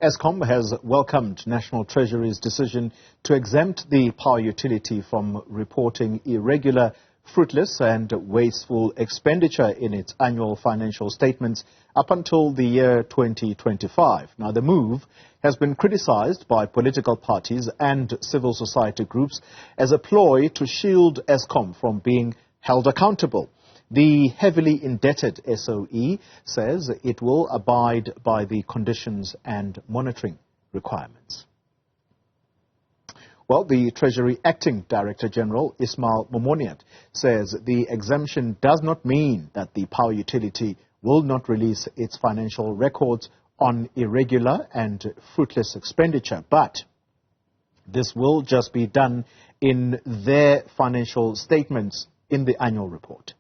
Eskom has welcomed National Treasury's decision to exempt the power utility from reporting irregular, fruitless and wasteful expenditure in its annual financial statements up until the year 2025. Now, the move has been criticized by political parties and civil society groups as a ploy to shield Eskom from being held accountable. The heavily indebted SOE says it will abide by the conditions and monitoring requirements. Well, the Treasury Acting Director General, Ismail Momoniat, says the exemption does not mean that the power utility will not release its financial records on irregular and fruitless expenditure, but this will just be done in their financial statements in the annual report.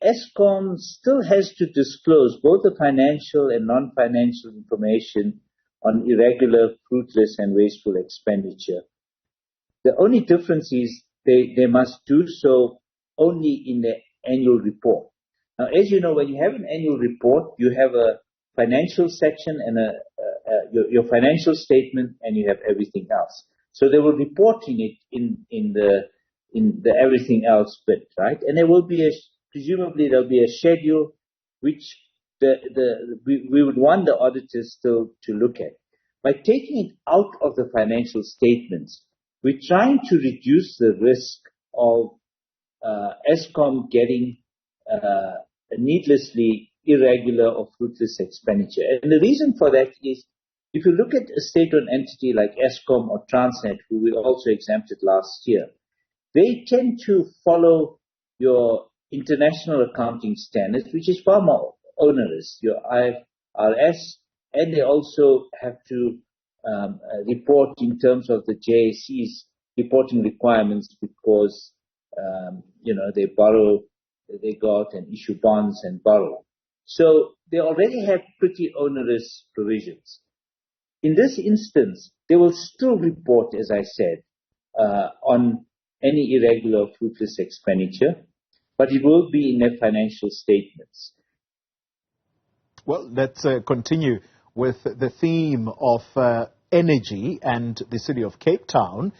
Eskom still has to disclose both the financial and non-financial information on irregular, fruitless and wasteful expenditure. The only difference is they must do so only in the annual report. Now, as you know, when you have an annual report, you have a financial section and your financial statement, and you have everything else. So they will report in it in the everything else bit, right? And there will be presumably there'll be a schedule which we would want the auditors still to look at. By taking it out of the financial statements, we're trying to reduce the risk of Eskom getting needlessly irregular or fruitless expenditure. And the reason for that is, if you look at a state-owned entity like Eskom or Transnet, who we also exempted last year, they tend to follow your international accounting standards, which is far more onerous, your IFRS, and they also have to report in terms of the JSE's reporting requirements because, they borrow, they go out and issue bonds and borrow. So they already have pretty onerous provisions. In this instance, they will still report, as I said, on any irregular or fruitless expenditure, but it will be in their financial statements. Well, let's continue with the theme of energy and the city of Cape Town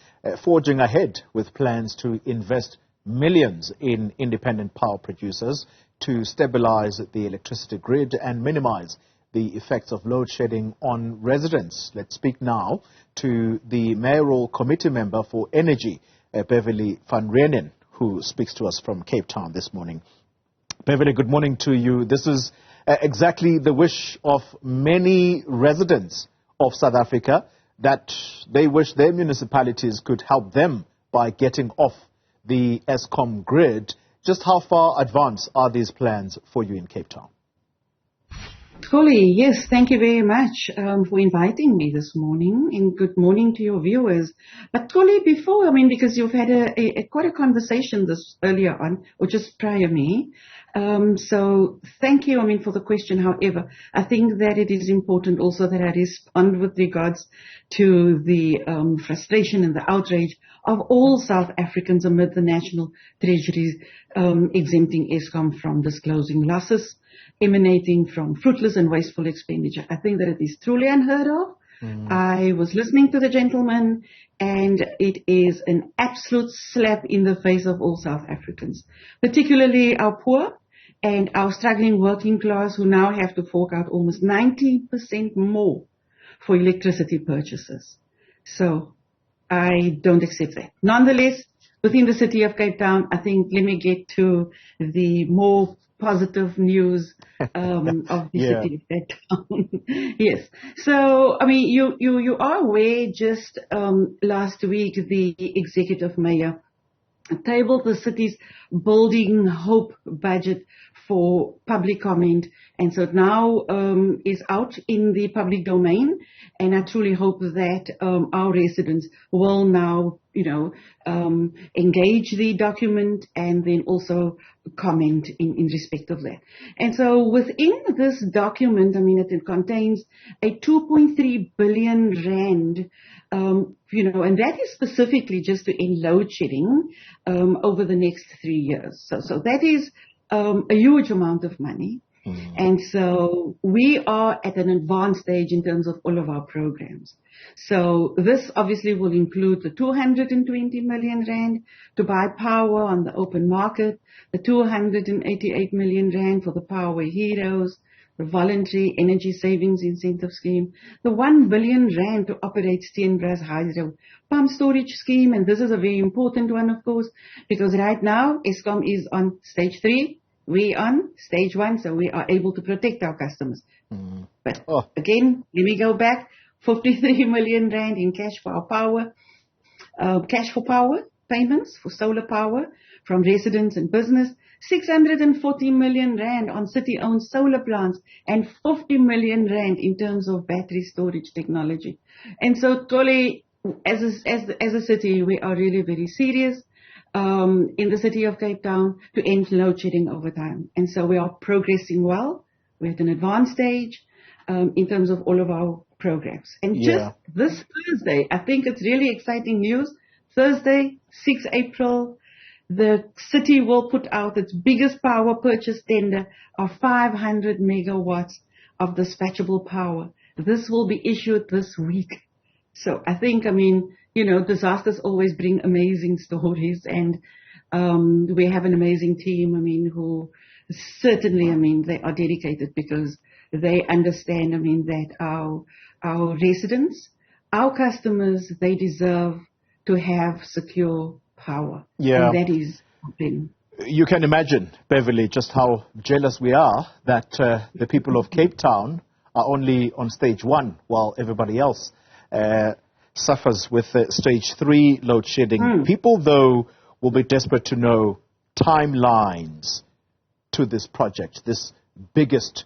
forging ahead with plans to invest millions in independent power producers to stabilize the electricity grid and minimize the effects of load shedding on residents. Let's speak now to the Mayoral Committee Member for Energy, Beverly van Reenen, who speaks to us from Cape Town this morning. Beverly, good morning to you. This is exactly the wish of many residents of South Africa, that they wish their municipalities could help them by getting off the Eskom grid. Just how far advanced are these plans for you in Cape Town? Xoli, yes, thank you very much for inviting me this morning, and good morning to your viewers. But Xoli, before, because you've had quite a conversation this earlier on, or just prior me, so thank you, for the question. However, I think that it is important also that I respond with regards to the frustration and the outrage of all South Africans amid the National Treasury exempting Eskom from disclosing losses emanating from fruitless and wasteful expenditure. I think that it is truly unheard of. I was listening to the gentleman, and it is an absolute slap in the face of all South Africans, particularly our poor and our struggling working class, who now have to fork out almost 90% more for electricity purchases. So I don't accept that. Nonetheless, within the city of Cape Town, I think, let me get to the more positive news of the city of Cape Town. Yes. So, you are aware, just last week, the executive mayor tabled the city's Building Hope budget for public comment, and so it now is out in the public domain, and I truly hope that our residents will now, engage the document and then also comment in respect of that. And so within this document, it contains a 2.3 billion rand, and that is specifically just to end load shedding over the next 3 years. So that is a huge amount of money. And so we are at an advanced stage in terms of all of our programs. So this obviously will include the 220 million rand to buy power on the open market, the 288 million rand for the Power Heroes, the voluntary energy savings incentive scheme, the 1 billion rand to operate Steenbras hydro pump storage scheme. And this is a very important one, of course, because right now Eskom is on stage 3. We on stage 1, so we are able to protect our customers. But again, let me go back. 53 million rand in cash for our power, cash for power payments for solar power from residents and business. 640 million rand on city-owned solar plants and 50 million rand in terms of battery storage technology. And so, Xoli, as a city, we are really very serious. In the city of Cape Town to end load shedding over time. And so we are progressing well. We're at an advanced stage in terms of all of our programs. And just this Thursday, I think it's really exciting news. Thursday, 6 April, the city will put out its biggest power purchase tender of 500 megawatts of dispatchable power. This will be issued this week. So I think, disasters always bring amazing stories, and we have an amazing team, who certainly, they are dedicated because they understand, that our residents, our customers, they deserve to have secure power. Yeah. And that is something. You can imagine, Beverly, just how jealous we are that the people of Cape Town are only on stage 1 while everybody else suffers with stage 3 load shedding. People, though, will be desperate to know timelines to this project, this biggest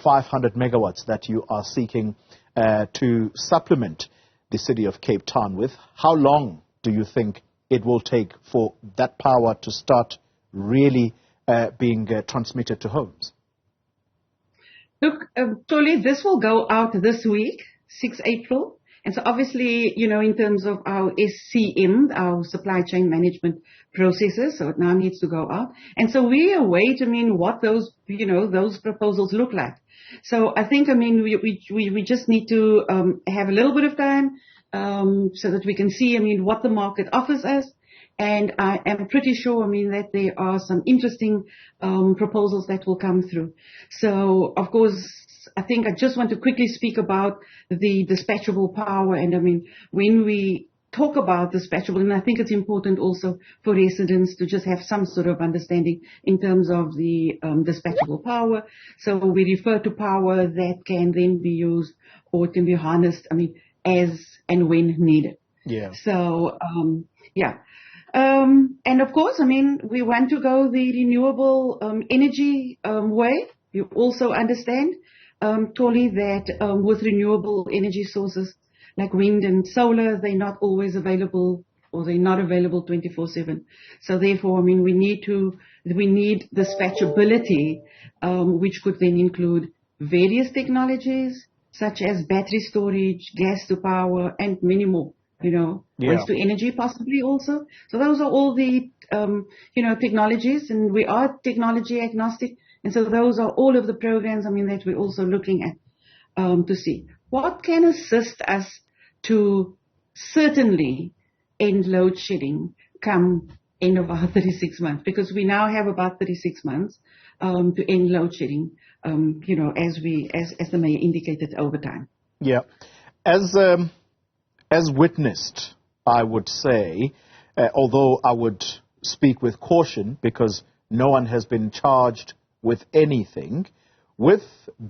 500 megawatts that you are seeking to supplement the city of Cape Town with. How long do you think it will take for that power to start really being transmitted to homes? Look, Xoli, this will go out this week, 6 April. And so obviously, in terms of our SCM, our supply chain management processes, so it now needs to go out. And so we await, what those, those proposals look like. So I think, we just need to have a little bit of time so that we can see, what the market offers us. And I am pretty sure, that there are some interesting proposals that will come through. So, of course, I think I just want to quickly speak about the dispatchable power. And when we talk about dispatchable, and I think it's important also for residents to just have some sort of understanding in terms of the dispatchable power. So we refer to power that can then be used or can be harnessed, as and when needed. Yeah. So, and of course, we want to go the renewable energy way. You also understand, Xoli, that with renewable energy sources like wind and solar, they're not always available, or they're not available 24/7. So therefore, we need dispatchability, which could then include various technologies such as battery storage, gas to power, and many more. Waste to energy possibly also. So those are all the, technologies, and we are technology agnostic. And so those are all of the programs, that we're also looking at to see what can assist us to certainly end load shedding come end of our 36 months, because we now have about 36 months to end load shedding, as the mayor indicated over time. Yeah. As witnessed, I would say, although I would speak with caution because no one has been charged with anything, with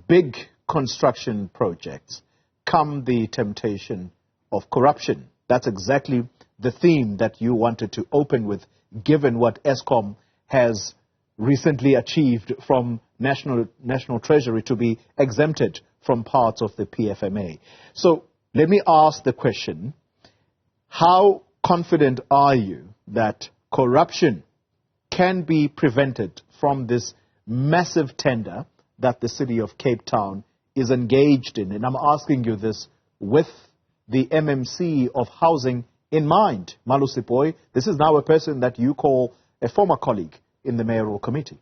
big construction projects come the temptation of corruption. That's exactly the theme that you wanted to open with, given what Eskom has recently achieved from National Treasury to be exempted from parts of the PFMA. So let me ask the question, how confident are you that corruption can be prevented from this massive tender that the city of Cape Town is engaged in? And I'm asking you this with the MMC of housing in mind. Malusi Boy, this is now a person that you call a former colleague in the Mayoral Committee.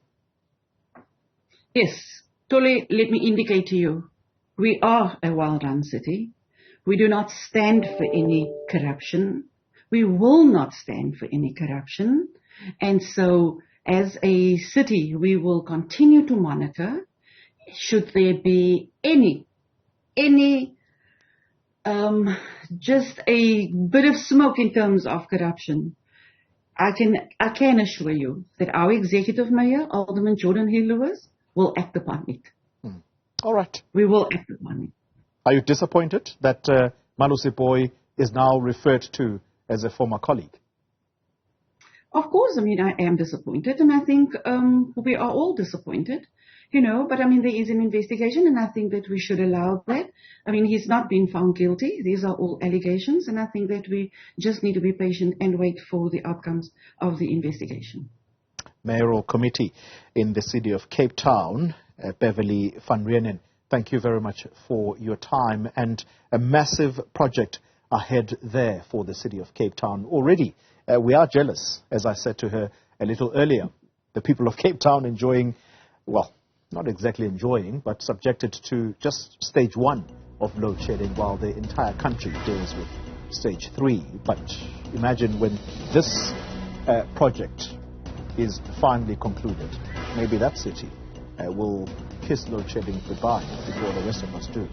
Yes. Tole, let me indicate to you, we are a well-run city. We do not stand for any corruption. We will not stand for any corruption. And so, as a city, we will continue to monitor. Should there be any just a bit of smoke in terms of corruption, I can assure you that our executive mayor, Alderman Jordan Hill-Lewis, will act upon it. All right. We will act upon it. Are you disappointed that Malusi Boy is now referred to as a former colleague? Of course, I mean, I am disappointed, and I think we are all disappointed, but I mean, there is an investigation, and I think that we should allow that. I mean, he's not been found guilty. These are all allegations, and I think that we just need to be patient and wait for the outcomes of the investigation. Mayoral Committee in the city of Cape Town, Beverly van Reenen, thank you very much for your time, and a massive project ahead there for the city of Cape Town. Already, we are jealous, as I said to her a little earlier. The people of Cape Town enjoying, well, not exactly enjoying, but subjected to just stage 1 of load shedding, while the entire country deals with stage 3. But imagine when this project is finally concluded, maybe that city will kiss load shedding goodbye before the rest of us do.